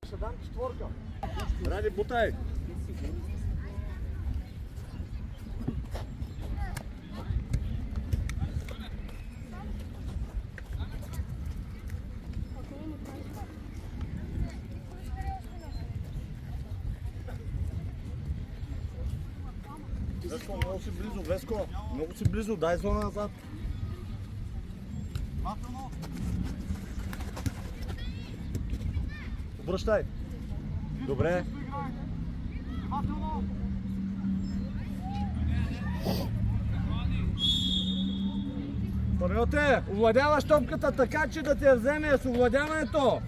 Ще дам четворка. Ради, бутай. Веско, много си близо, Веско. Много си близо, дай зона назад. Обръщай. Добре. Панайоте, овладяваш топката така, че да те вземе с овладяването.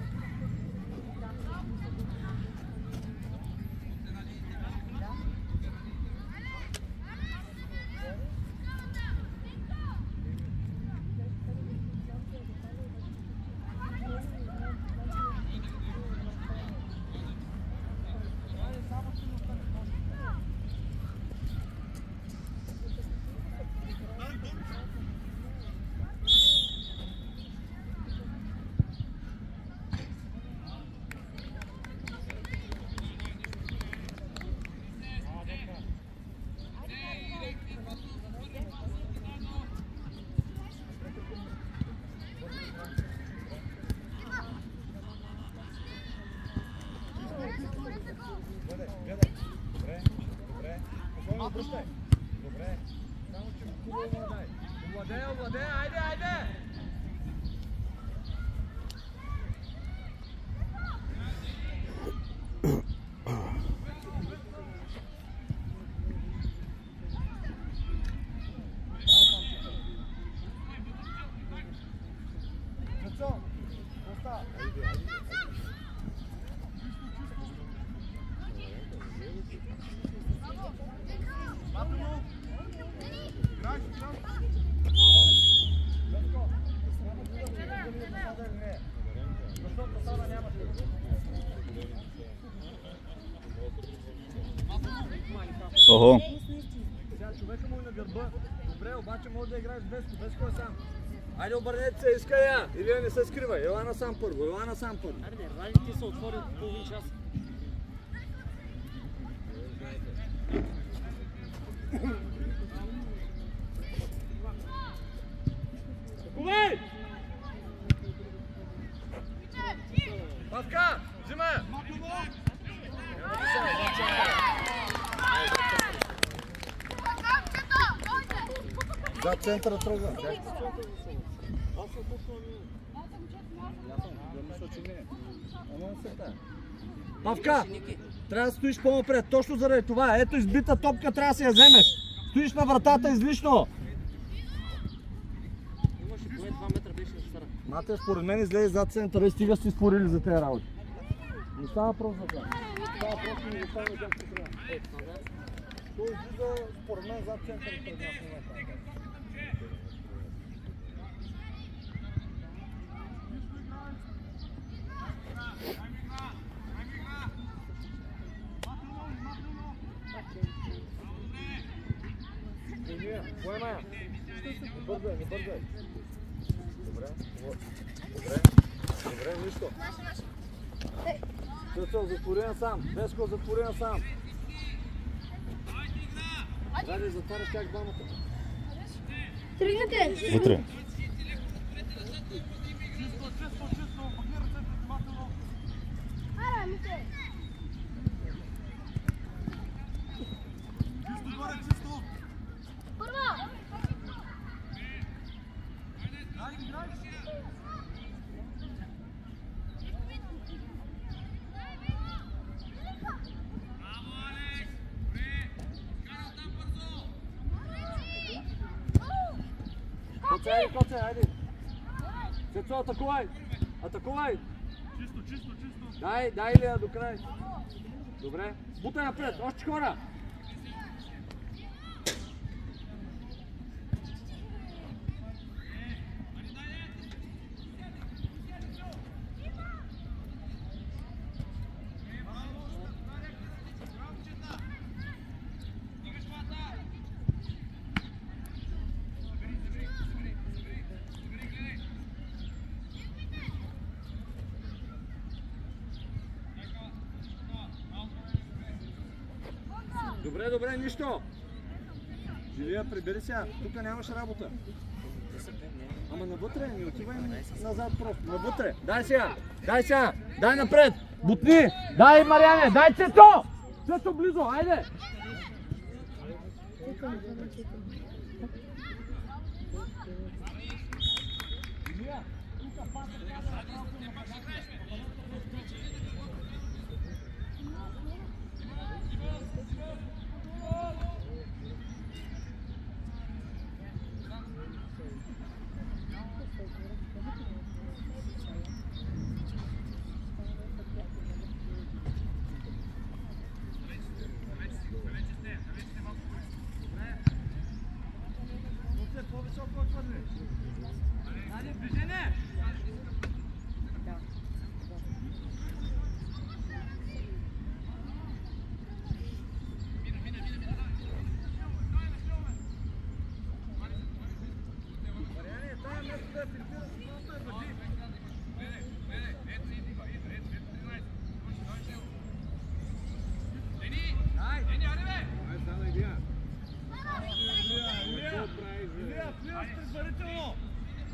Добре. Само че овладей. Овладей, айде! Охо. Сега човека му е на гърба. Добре, обаче може да играеш Веско. Веско е сам. Айде обърнете се, искай я. Или не се скривай. Ела насам първо. Айде, радите се отвори от половин час. Кувай! Павка, взимай! За центъра тръгвам. Павка, трябва да стоиш по-напред, точно заради това. Ето избита топка, трябва да си я вземеш. Стоиш на вратата излишно. Имаше поне 2 метра беше на стара. Мате, според мен излезе зад центъра и стига сте спорили за тези работи. Не става въпрос за това. Става въпрос да не остане дясно страна. Той излиза според мен зад центъра пред нас в момента. Поемай! Не бързай! Добре, нищо. Цецо, затворена сам. Веско, затворена сам. Ради, затваряш как двамата. Тръгнете! Вътре. Коце, айде! Цецо, атакувай! Чисто! Дай ли я до край? Добре, бутай напред, още хора! Добре, добре, нищо. Жилия, прибери сега. Тук нямаш работа. Ама навътре, не отивай назад просто. Навътре. Дай сега. Дай сега. Дай напред. Бутни. Дай, Мариане. Дай, Цецо. Цецо близо. Айде.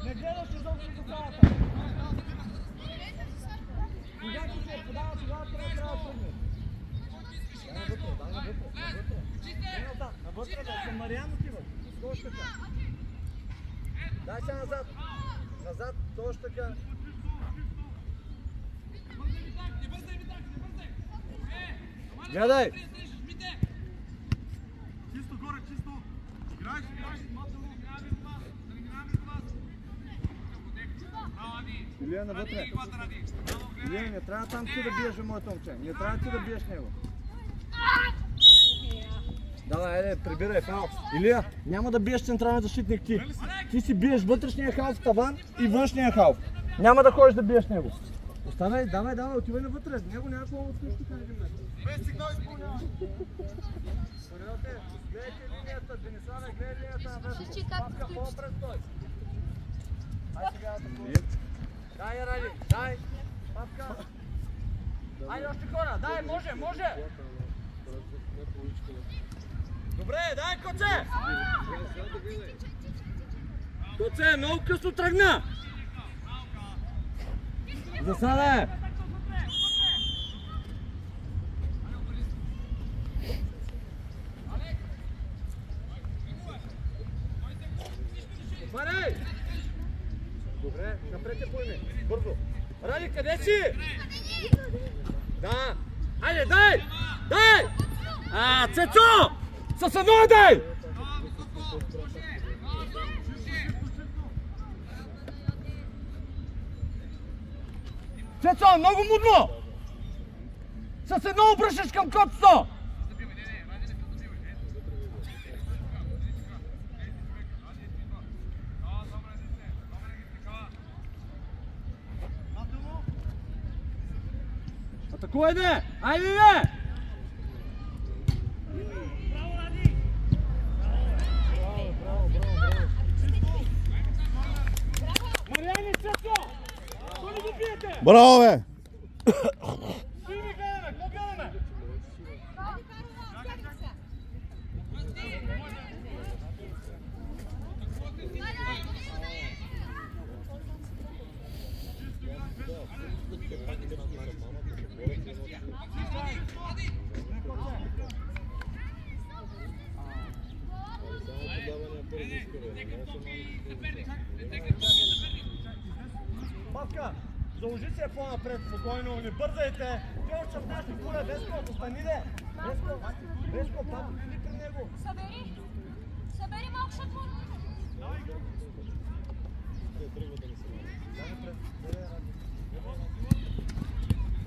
Не гледаш изобщо за залата. Когато се подава, тогава трябва да тръгнеш. Дай навътре. Навътре, към Мариан отиваш. Точно така. Дай се назад. Назад, точно така. Гледай! Чисто горе, чисто. Играеш. Илия навътре. Илия, не трябва там ти да биеш моето момче. Не трябва ти да биеш него. Давай, айде, прибирай фал. Илия, няма да биеш централен защитник ти. Ти си биеш вътрешния халф таван и външния халф. Няма да ходиш да биеш него. Оставай, давай, отивай навътре. Него няма какво от къщи към един метър. Без сигнал изпълнява. Гледайте линията, Дениславе, гледай линията на Веско. Папка, по-престой. Ай сега да го. Дай, Ради, дай. Папка. Айде още хора, дай, може. Добре, дай, Коце. Коце, много късно тръгна. Засаде. Отваряй! Добре, напред е поеме. Бързо. Ради, къде си? Да. Айде, дай! Цецо! С едно дай! Цецо, много мудно! С едно обръщаш към котото! Атакувай, де! Айде, де! Мариане, Цецо! Що не го пиете? Браво, бе! Сини гледаме, какво гледаме? Папка, заложи се по-напред, спокойно, не бързайте. Ти още в нашата кура, Веско, остани де. Веско, папа, иди при него. Събери малко шатмон.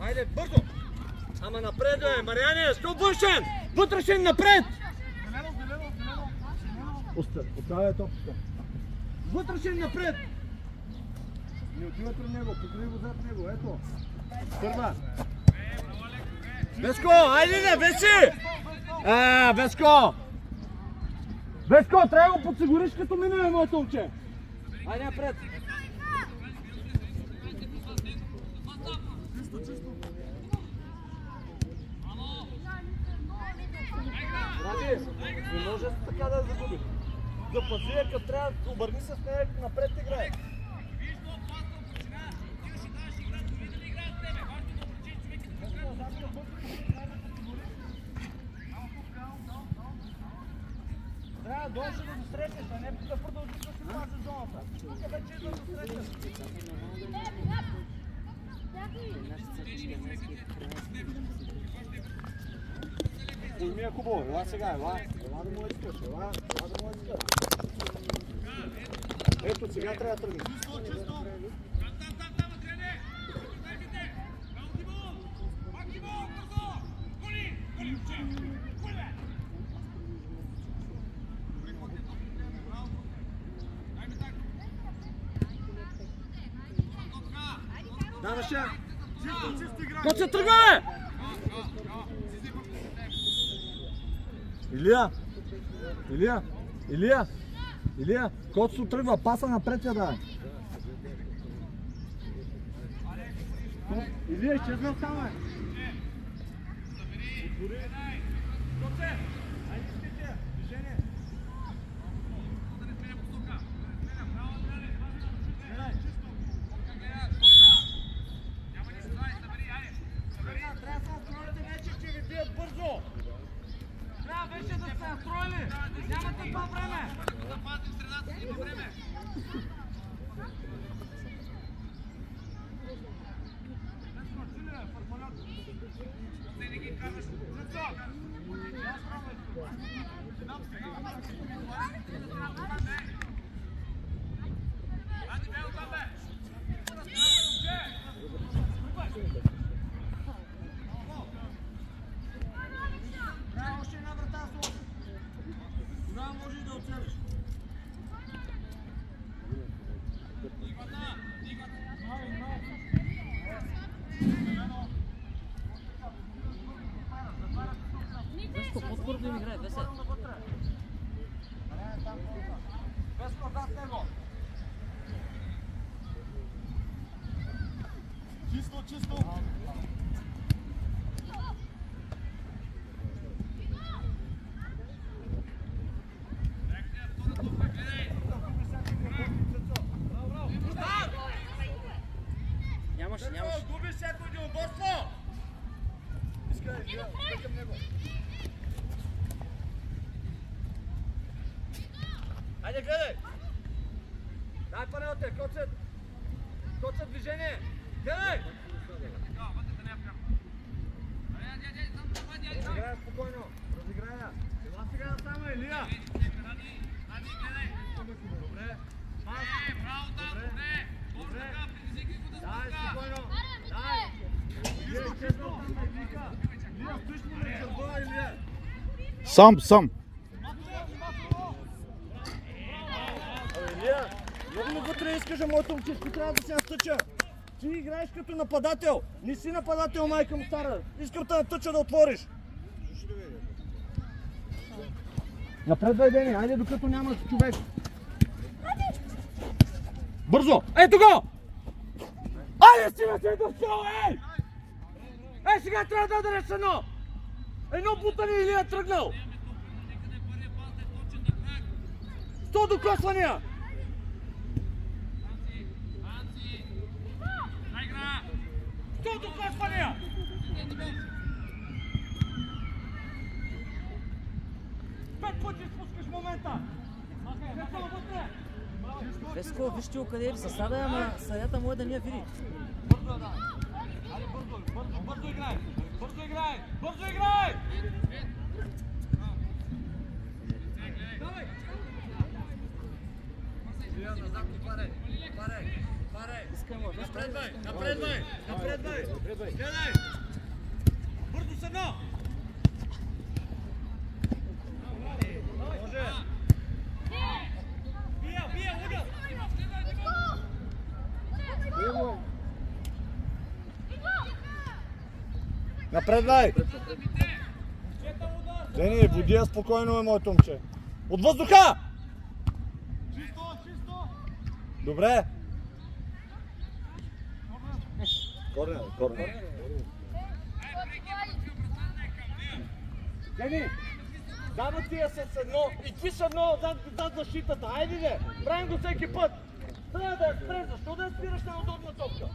Айде, бързо! Ама напред, бе, Мариане, що външен? Вътрешен напред! Оставя топката. Вътрешен напред! Не отива при него, покри го зад него, ето. Първа. Веско, айде не, Веси! Веско! Веско, трябва да го подсигуриш като мине, моето момче. Айде напред. често така да я загубиш. Запази я, като трябва, обърни се с нея, напред играе. Трябва дълже да го срещнеш, а не да продължиш да си пази зоната. Тук вече да го срещнеш. Ми е хубаво, ела сега, ела да му искаш, ела да му искаш. Ето сега трябва да тръгнеш. Даваше! Кот се тръгва, бе! Илия! Кот се тръгва, паса напред я дай! Илия, изчезнал само, бе! По-скоро да им играе, Весе. Чисто! Нямаше. Губиш всяко един оборство! Искай към него. Хайде, гледай! Дай панелте, коцет движение! Гледай! Разиграя спокойно, разиграя! Ела сега само, Илия! Добре! Дай, спокойно! Дай! Илия, изчезнал там, Илия! Илия, стоиш му на гърба, Илия! Сам! Илия, много вътре искаш, а моето момчешко трябва да се настъча. Ти играеш като нападател. Не си нападател, майка му стара. Искам да натъча да отвориш. Напредвай, Дени, айде докато няма човек. Бързо! Ето го! Айде стига се до цяло, ей! Ей, сега трябва да удареш едно! Едно бутане или е тръгнал! 100 докосвания! Докосвания! Пет пъти спускаш момента! Веско, вижте къде е засада, ама съдята му е да не я види. Бързо да! Айде бързо играй! Бързо играй! Давай! Илия, назад ти паре! Напредвай! Гледай! Бързо с едно! Може! Бия, удар! Напредвай! Дени, води я спокойно, моето момче. От въздуха! Чисто! Добре! Корнер. Дени! Дава тия с едно и ти с едно зад защитата. Айде де, правим го всеки път. Трябва да я спреш, защо да я спираш на удобна топка?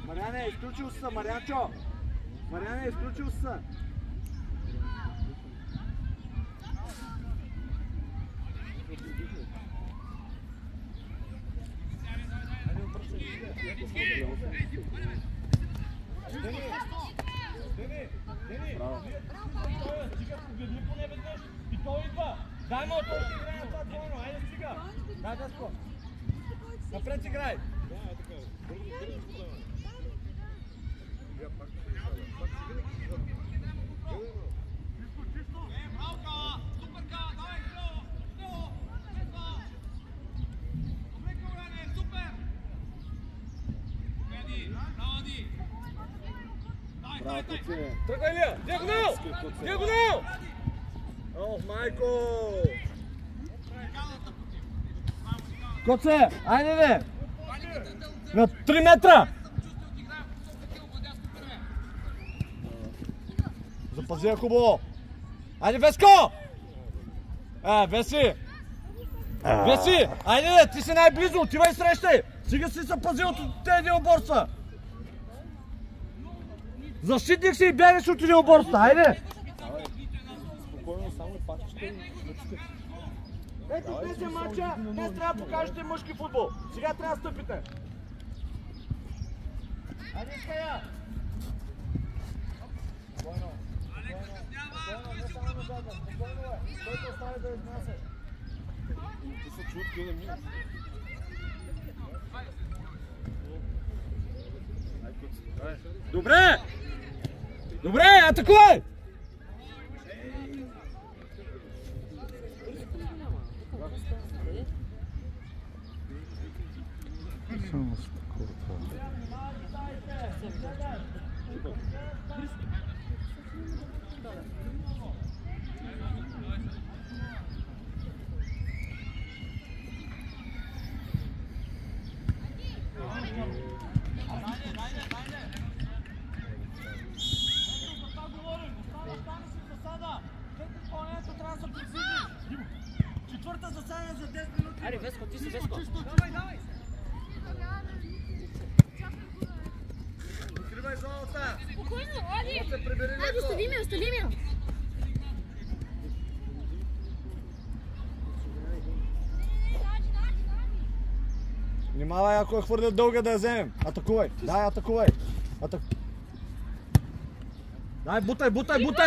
Мариане, изключил се, Марианчо! Мариане, изключил се! И той идва! Дай му да играе на това двойно, айде стига! Дай Деско! Напред играй! Тръгай ли? Диагонал! Диагонал! Ох, майко! Коце, айде де! На 3 метра! Запази я хубаво! Айде, Веско! Веси! Веси! Айде де, ти си най-близо, отивай срещай! Сега си се пази от тези оборства! Защитник си и бягаш от един оборства, айде! Спокойно, само и пак ще влечете. Ето днес е матча, днес трябва да покажете мъжки футбол. Сега трябва да стъпите. Айде, Иская! Спокойно. Спокойно, не само назад, спокойно е. Който остане да изнася. Ти се чуят къде ми. Добре! Добре, атакувай! Четвърта засада за 10 минути. Аре, Веско, ти си Веско. Давай, давай! Откривай зоната! Спокойно, Ади! Да се прибери леко! Ади, остави ме! Внимавай, ако я хвърлят дълга да я вземем. Атакувай! Дай, атакувай! Дай, бутай!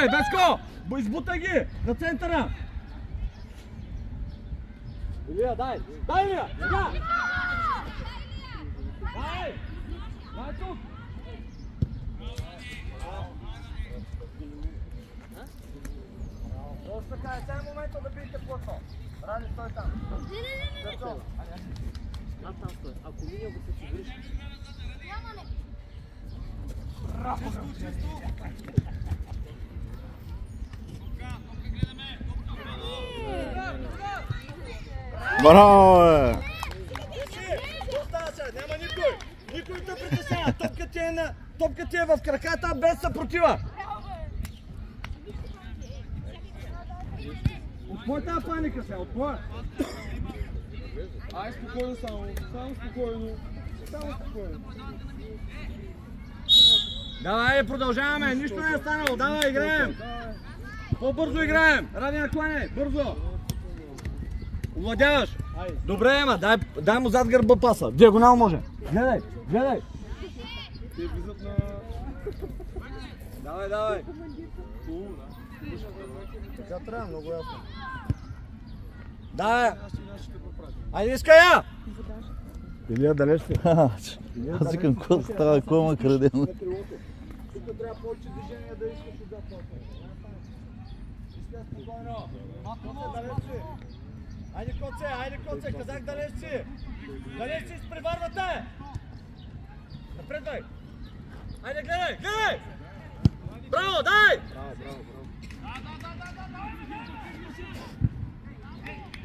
Веско! Избутай ги! На центъра! Илия, дай! Дай, Илия! Сега! Дай! Дай тук! Точно така, сега е момента да биете плътно. Ради, стой там. Не! Аз там стой. Ако мине го подсигуриш. Браво, бе! Остава сега, няма никой! Никой те притеснява! Топка ти е в краката без съпротива! От моя тази паника сега, от моя! Ай, спокойно само спокойно! Само спокойно! Давай, продължаваме! Нищо не е станало! Давай, играем! По-бързо играем! Ради накланяй! Бързо! Овладяваш! Добре, ема, дай му зад гърба паса. Диагонал може. Гледай! Те влизат на... Давай! Така трябва, много ясно. Давай! Айде, Иская! Илия, далеч ли? Аз викам, какво става, кой ма краде? Тук трябва повече движение да искаш отзад. Искай спокойно. Айде коце, казах далеч си. Далеч си, изпреварвате! Напред, бай! Айде, гледай! Браво, дай!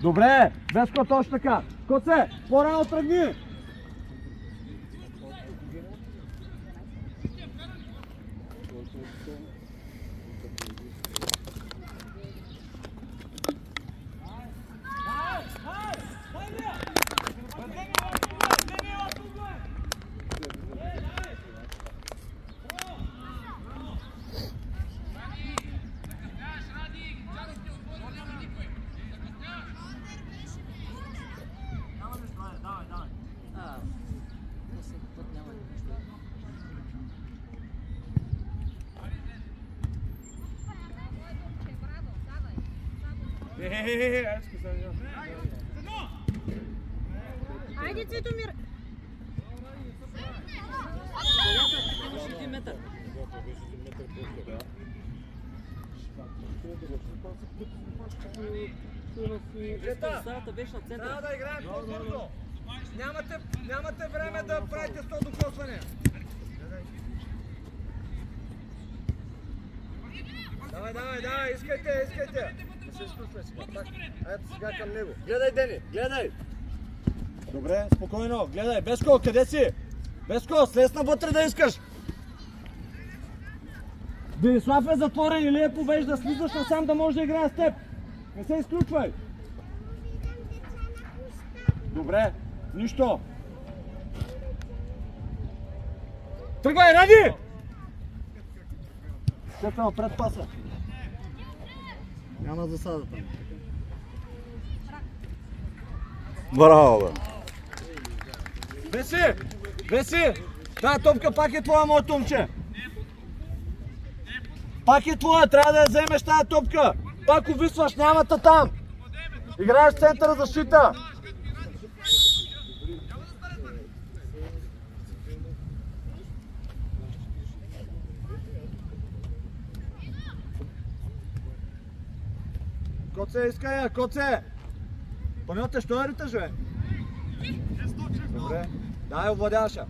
Добре, Веско, точно така. Коце, по-рано тръгни! Айде, Цветомир! Имаш 1 метър. Поставата беше на центъра. Трябва да играем по-бързо! Нямате време да правите 100 докосване! Давай, искайте! Не се изключвай сега. Ето сега към него. Гледай, Дени, гледай! Добре, спокойно, гледай. Беско, къде си? Беско, слез навътре да искаш! Денислав е затворен или е повежда, слизаш насам да може да играе с теб. Не се изключвай. Добре, нищо. Тръгвай, Ради! Четвърно, пред паса. Няма засада там. Браво, бе! Веси! Тая топка пак е твоя, моето момче! Пак е твоя, трябва да я вземеш тая топка! Пак увисваш, нямате там! Играеш в центъра защита! Коце, искай я, коце! Помилте, що е риташ, бе? Добре. Дай, овладяваш я.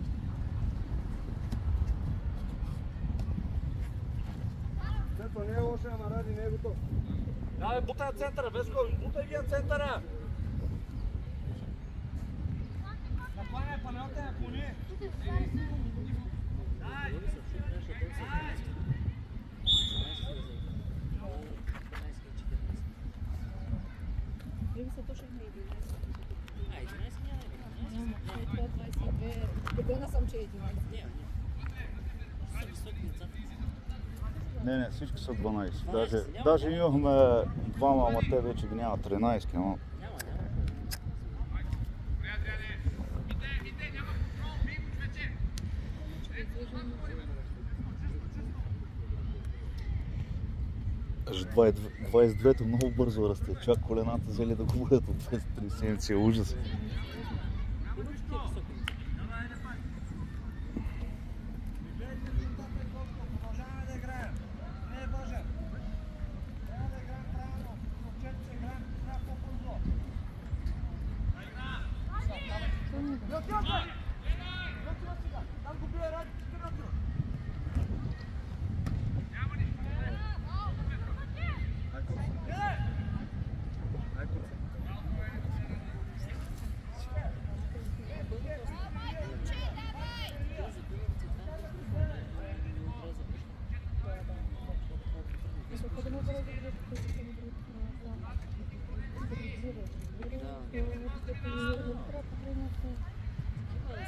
Център не е лоша, ама Ради не е готов. Давай, бутай центъра, Веско, бутай ги центъра! Накланяй панелта, я клони! Дебена съм, че е 11. Не, всички са 12. Даже имахме двама, ама те вече ги няма 13. Но... Аж 22-то много бързо расте. Чак колената взели да го бъдат от 2-3 седмици. Ужас.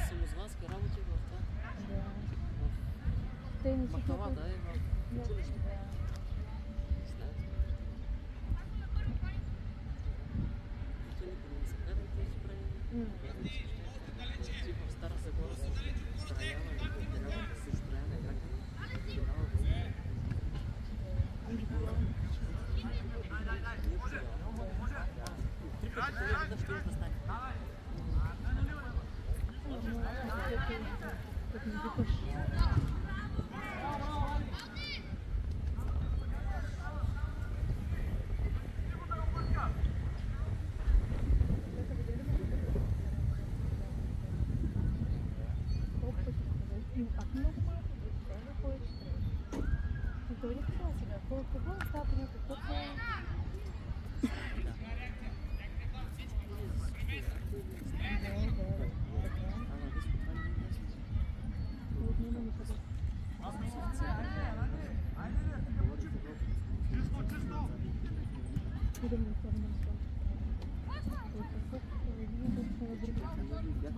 Самозвански работи в това. Махала, да, е в училище. В Стара Загора се строява и трябва да се строя на играка. Той не казва сега. Какво става по някакъв път?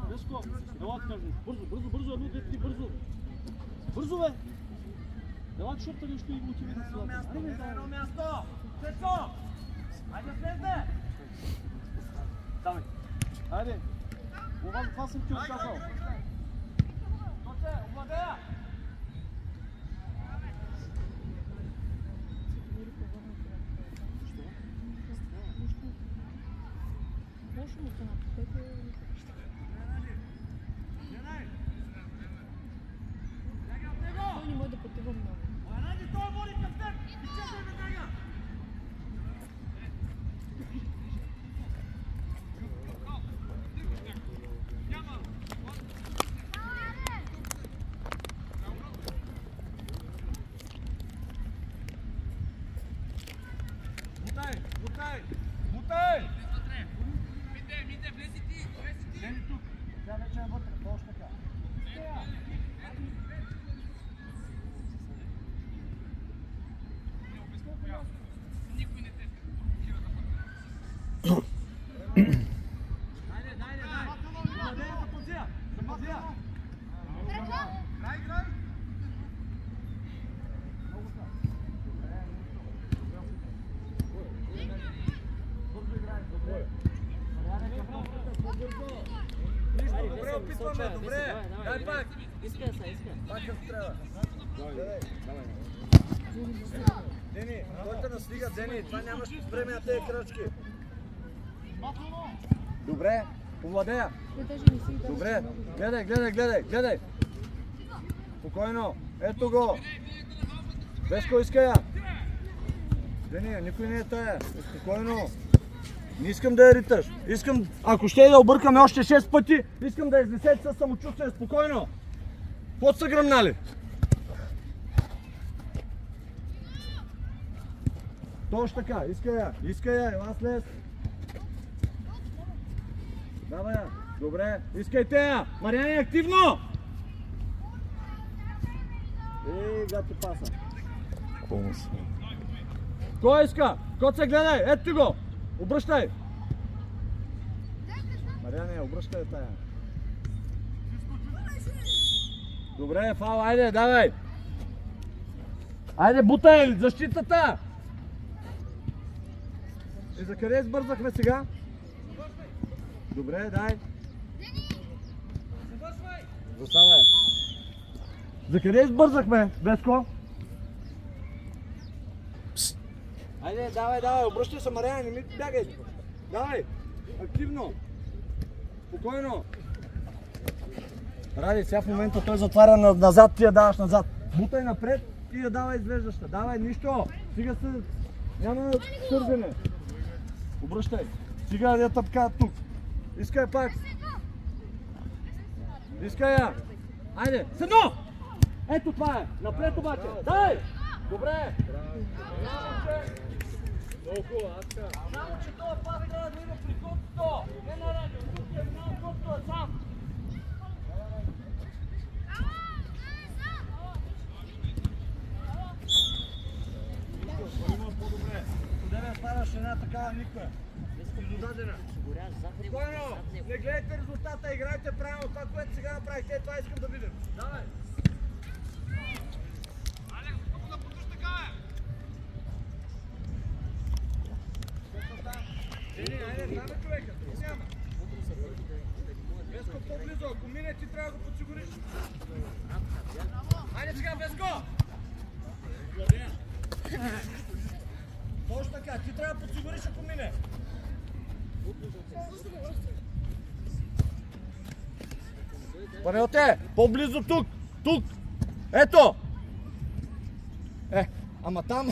Веско, ела ти кажеш, бързо, едно, две, три, бързо. Бързо, бе! Ела ти шорта нещо и мотивира сега. Едно място! Цецо! Айде слезне! Давай. Айде. Това съм ти отказал. Тоце, обладея! Той не може да потъва много. Ради той води към теб! Изчезай веднага! Бутай! Мите, влези ти! Влези тук! Тя вече е вътре, точно така. Добре, опитваме, добре! Дай пак! Иска. Пак като трябва. Дени, който нас стига, Дени, това нямаш време на тези крачки. Добре, овладея. Добре, гледай. Спокойно, ето го. Веско, иска я. Дени, никой не е тая. Спокойно. Не искам да я риташ. Искам, ако ще да объркаме още 6 пъти, искам да изнесете със самочувствие. Спокойно. Какво са гръмнали? Точно така, иска я, ела слез. Давай я, добре, искайте я, Мариане, активно! Гати паса. Кой иска? Коце, гледай, ето го! Обръщай! Мариане, обръщай тая. Добре, фал, айде, давай! Айде, бутай, защитата! И за къде избързахме сега? Добре, дай. Заставай. За къде избързахме, Веско? Айде, давай, обръщай се, Мариане, не ми бягай. Давай, активно. Спокойно. Ради, сега в момента той затваря назад, ти я даваш назад. Бутай напред, ти я давай извеждаща. Давай, нищо. Стига се, няма сързене. Обръщай. Стига я тъпка тук. Искай пак. Искай я. Айде, седно! Ето това е. Напред обаче. Дай! Добре. Много хубаво, Аска. Само, че този пас трябва да иде при котото. Не на радио. Тук е много котото е сам. По-добре. Подебе ставаш една такава никоя. Изодадена. Спокойно. Не гледайте резултата, играйте правилно. Това, което сега направихте, това искам да видим. Давай. Айде, там е човека, тук няма. Веско по-близо, ако мине, ти трябва да го подсигуриш. Айде сега, Веско! Точно така, ти трябва да подсигуриш, ако мине. Панелте, по-близо тук, тук. Ето! Ама там...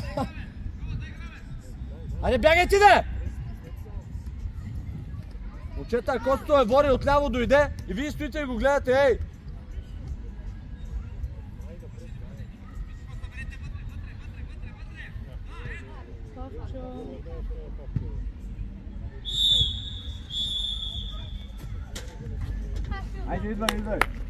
Айде, бягайте, де! Момчета, Костото е вори, отляво дойде и вие стоите и го гледате, ей! Айде, идвай.